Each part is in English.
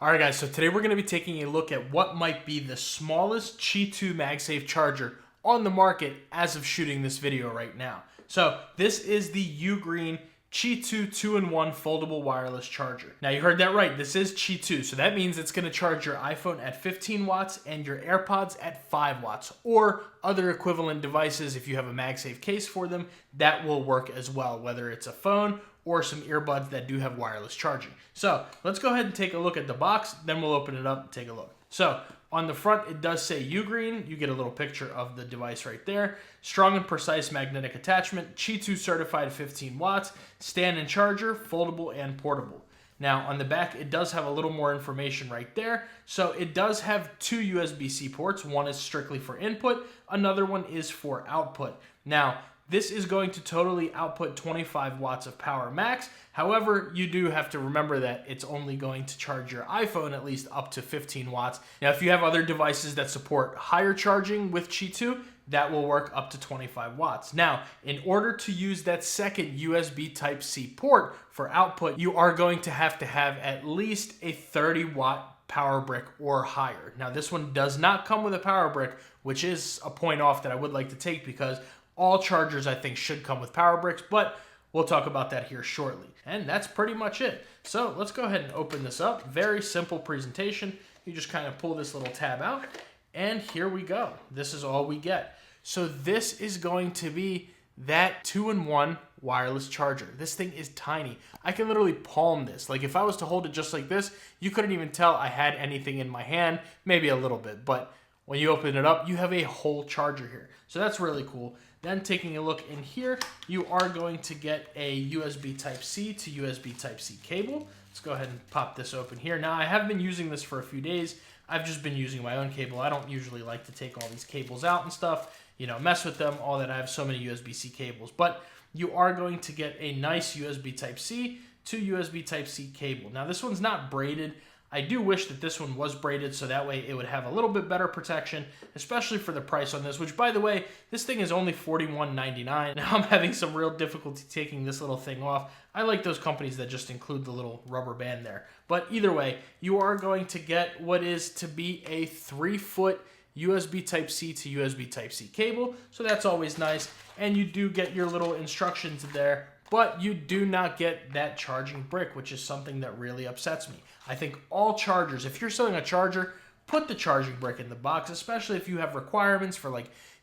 Alright guys, so today we're going to be taking a look at what might be the smallest Qi2 MagSafe charger on the market as of shooting this video right now. So this is the Ugreen Qi2 2-in-1 foldable wireless charger. Now you heard that right, this is Qi2, so that means it's going to charge your iPhone at 15 watts and your AirPods at 5 watts, or other equivalent devices if you have a MagSafe case for them, that will work as well, whether it's a phone or some earbuds that do have wireless charging. So let's go ahead and take a look at the box, then we'll open it up and take a look. So on the front, it does say Ugreen. You get a little picture of the device right there. Strong and precise magnetic attachment, Qi2 certified 15 watts, stand and charger, foldable and portable. Now on the back, it does have a little more information right there. So it does have two USB-C ports. One is strictly for input, another one is for output. Now, this is going to totally output 25 watts of power max. However, you do have to remember that it's only going to charge your iPhone at least up to 15 watts. Now, if you have other devices that support higher charging with Qi2, that will work up to 25 watts. Now, in order to use that second USB Type-C port for output, you are going to have at least a 30 watt power brick or higher. Now, this one does not come with a power brick, which is a point off that I would like to take because all chargers, I think, should come with power bricks, but we'll talk about that here shortly. And that's pretty much it. So let's go ahead and open this up. Very simple presentation. You just kind of pull this little tab out, and here we go. This is all we get. So this is going to be that 2-in-1 wireless charger. This thing is tiny. I can literally palm this. Like if I was to hold it just like this, you couldn't even tell I had anything in my hand, maybe a little bit, but when you open it up, you have a whole charger here. So that's really cool. Then taking a look in here, you are going to get a USB Type-C to USB Type-C cable. Let's go ahead and pop this open here. Now, I have been using this for a few days. I've just been using my own cable. I don't usually like to take all these cables out and stuff, mess with them, all that. I have so many USB-C cables. But you are going to get a nice USB Type-C to USB Type-C cable. Now, this one's not braided. I do wish that this one was braided so that way it would have a little bit better protection, especially for the price on this, which by the way, this thing is only $41.99. Now I'm having some real difficulty taking this little thing off. I like those companies that just include the little rubber band there. But either way, you are going to get what is to be a 3-foot USB Type-C to USB Type-C cable, so that's always nice. And you do get your little instructions there, but you do not get that charging brick, which is something that really upsets me. I think all chargers, if you're selling a charger, put the charging brick in the box, especially if you have requirements for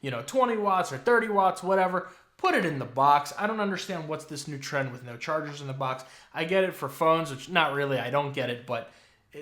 20 watts or 30 watts, whatever. Put it in the box. I don't understand what's this new trend with no chargers in the box. I get it for phones, which not really, I don't get it, but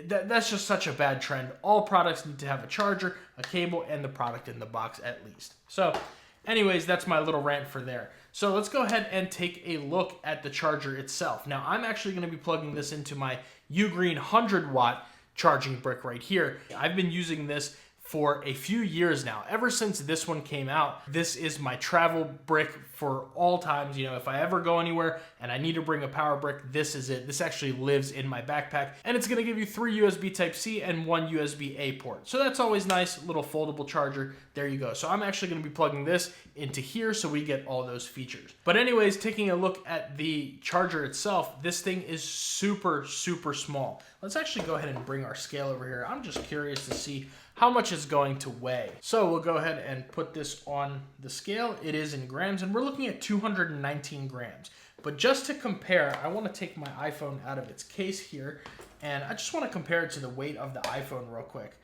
that's just such a bad trend. All products need to have a charger, a cable, and the product in the box at least. So anyways, that's my little rant for there. So let's go ahead and take a look at the charger itself. Now, I'm actually going to be plugging this into my Ugreen 100-watt charging brick right here. I've been using this for a few years now. Ever since this one came out, this is my travel brick for all times. If I ever go anywhere and I need to bring a power brick, this is it. This actually lives in my backpack, and it's gonna give you 3 USB Type-C and 1 USB-A port. So that's always nice, little foldable charger. There you go. So I'm actually gonna be plugging this into here so we get all those features. But anyways, taking a look at the charger itself, this thing is super, super small. Let's actually go ahead and bring our scale over here. I'm just curious to see how much it's going to weigh. So we'll go ahead and put this on the scale. It is in grams, and we're looking at 219 grams. But just to compare, I want to take my iPhone out of its case here, and I just want to compare it to the weight of the iPhone real quick.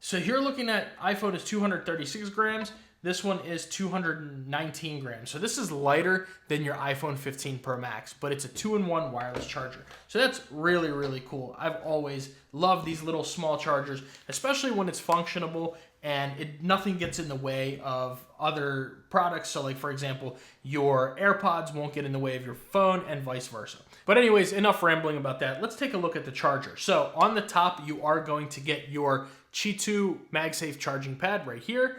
So here looking at iPhone is 236 grams. This one is 219 grams. So this is lighter than your iPhone 15 Pro Max, but it's a 2-in-1 wireless charger. So that's really, really cool. I've always loved these little small chargers, especially when it's functionable and nothing gets in the way of other products. So like, for example, your AirPods won't get in the way of your phone and vice versa. But anyways, enough rambling about that. Let's take a look at the charger. So on the top, you are going to get your Qi2 MagSafe charging pad right here.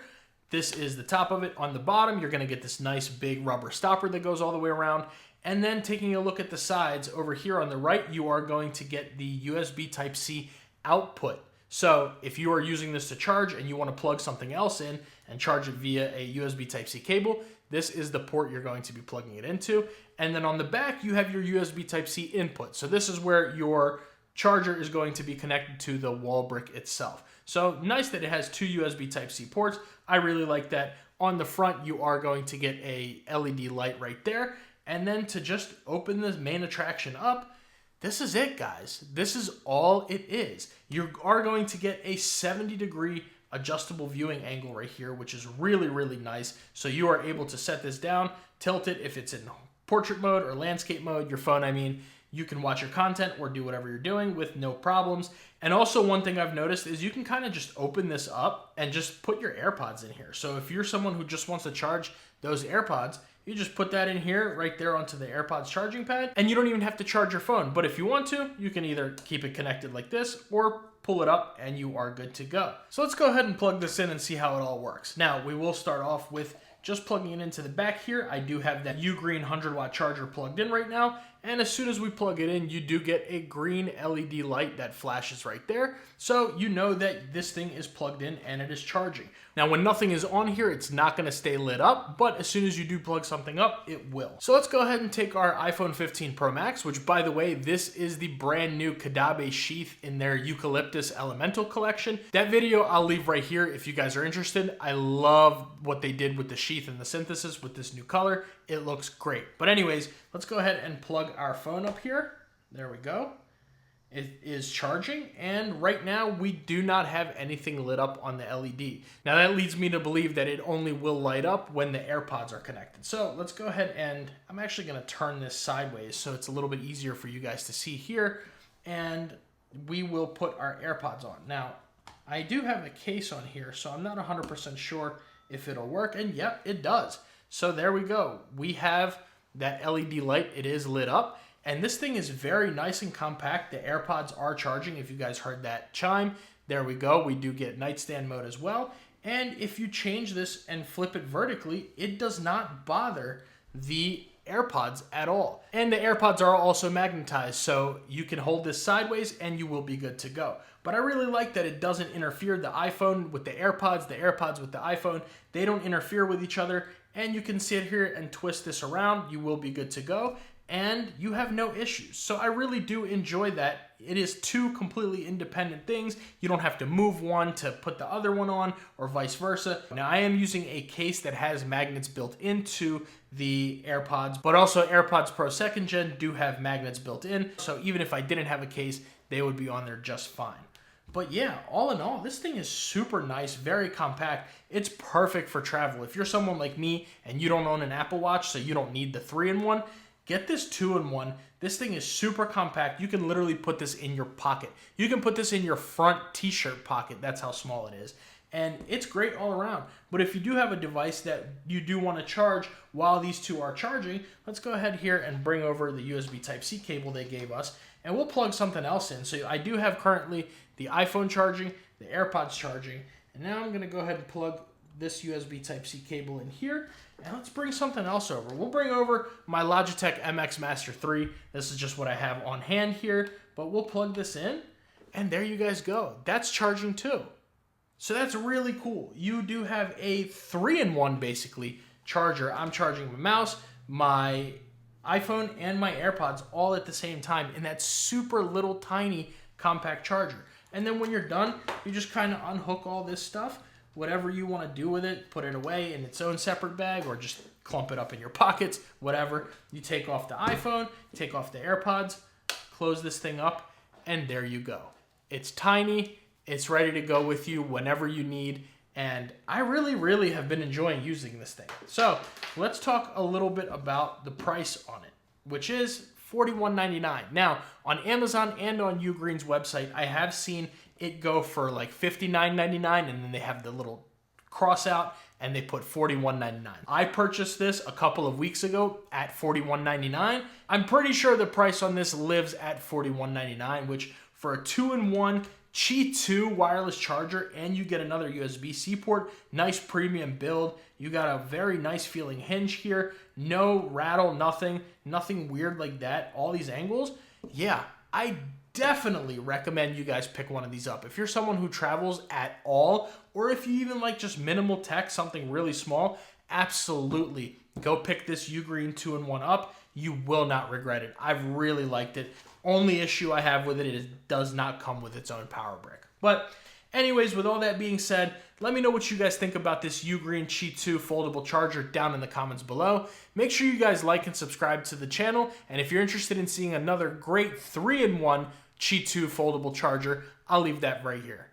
This is the top of it. On the bottom, you're going to get this nice big rubber stopper that goes all the way around. And then taking a look at the sides, over here on the right, you are going to get the USB Type-C output. So if you are using this to charge and you want to plug something else in and charge it via a USB Type-C cable, this is the port you're going to be plugging it into. And then on the back, you have your USB Type-C input. So this is where your charger is going to be connected to the wall brick itself. So nice that it has two USB Type-C ports. I really like that. On the front, you are going to get a LED light right there. And then to just open the main attraction up, this is it, guys. This is all it is. You are going to get a 70-degree adjustable viewing angle right here, which is really, really nice. So you are able to set this down, tilt it if it's in portrait mode or landscape mode, your phone, I mean. You can watch your content or do whatever you're doing with no problems. And also one thing I've noticed is you can kind of just open this up and just put your AirPods in here. So if you're someone who just wants to charge those AirPods, you just put that in here right there onto the AirPods charging pad, and you don't even have to charge your phone. But if you want to, you can either keep it connected like this or pull it up and you are good to go. So let's go ahead and plug this in and see how it all works. Now we will start off with just plugging it into the back here. I do have that Ugreen 100-watt charger plugged in right now. And as soon as we plug it in, you do get a green LED light that flashes right there. So you know that this thing is plugged in and it is charging. Now, when nothing is on here, it's not going to stay lit up, but as soon as you do plug something up, it will. So let's go ahead and take our iPhone 15 Pro Max, which, by the way, this is the brand new Qi2 sheath in their Eucalyptus Elemental collection. That video I'll leave right here if you guys are interested. I love what they did with the sheath and the synthesis with this new color. It looks great. But anyways, let's go ahead and plug our phone up here. There we go. It is charging, and right now we do not have anything lit up on the LED. Now that leads me to believe that it only will light up when the AirPods are connected. So let's go ahead and I'm actually going to turn this sideways so it's a little bit easier for you guys to see here, and we will put our AirPods on. Now, I do have a case on here, so I'm not 100% sure if it'll work, and yep, it does. So there we go. We have that LED light. It is lit up. And this thing is very nice and compact. The AirPods are charging. If you guys heard that chime, there we go. We do get nightstand mode as well. And if you change this and flip it vertically, it does not bother the AirPods at all. And the AirPods are also magnetized, so you can hold this sideways and you will be good to go. But I really like that it doesn't interfere. The iPhone with the AirPods with the iPhone, they don't interfere with each other. And you can sit here and twist this around. You will be good to go. And you have no issues. So I really do enjoy that. It is two completely independent things. You don't have to move one to put the other one on or vice versa. Now I am using a case that has magnets built into the AirPods, but also AirPods Pro 2nd Gen do have magnets built in. So even if I didn't have a case, they would be on there just fine. But yeah, all in all, this thing is super nice, very compact. It's perfect for travel. If you're someone like me and you don't own an Apple Watch, so you don't need the 3-in-1, get this 2-in-1. This thing is super compact. You can literally put this in your pocket. You can put this in your front t-shirt pocket. That's how small it is. And it's great all around. But if you do have a device that you do want to charge while these two are charging, let's go ahead here and bring over the USB Type-C cable they gave us. And we'll plug something else in. So I do have currently the iPhone charging, the AirPods charging. And now I'm going to go ahead and plug this USB Type-C cable in here. And let's bring something else over. We'll bring over my Logitech MX Master 3. This is just what I have on hand here. But we'll plug this in. And there you guys go. That's charging too. So that's really cool. You do have a 3-in-1 basically charger. I'm charging my mouse, my iPhone, and my AirPods all at the same time in that super little tiny compact charger. And then when you're done, you just kind of unhook all this stuff. Whatever you want to do with it, put it away in its own separate bag or just clump it up in your pockets, whatever. You take off the iPhone, take off the AirPods, close this thing up, and there you go. It's tiny, it's ready to go with you whenever you need, and I really, really have been enjoying using this thing. So let's talk a little bit about the price on it, which is $41.99. Now, on Amazon and on Ugreen's website, I have seen it go for like $59.99, and then they have the little cross out and they put $41.99. I purchased this a couple of weeks ago at $41.99. I'm pretty sure the price on this lives at $41.99, which for a 2-in-1 Qi2 wireless charger, and you get another USB-C port, nice premium build. You got a very nice feeling hinge here. No rattle, nothing weird like that. All these angles. Yeah, I definitely recommend you guys pick one of these up. If you're someone who travels at all, or if you even like just minimal tech, something really small, absolutely go pick this Ugreen 2-in-1 up. You will not regret it. I've really liked it. Only issue I have with it is it does not come with its own power brick. But anyways, with all that being said, let me know what you guys think about this Ugreen Qi2 foldable charger down in the comments below. Make sure you guys like and subscribe to the channel. And if you're interested in seeing another great 3-in-1 Qi2 foldable charger, I'll leave that right here.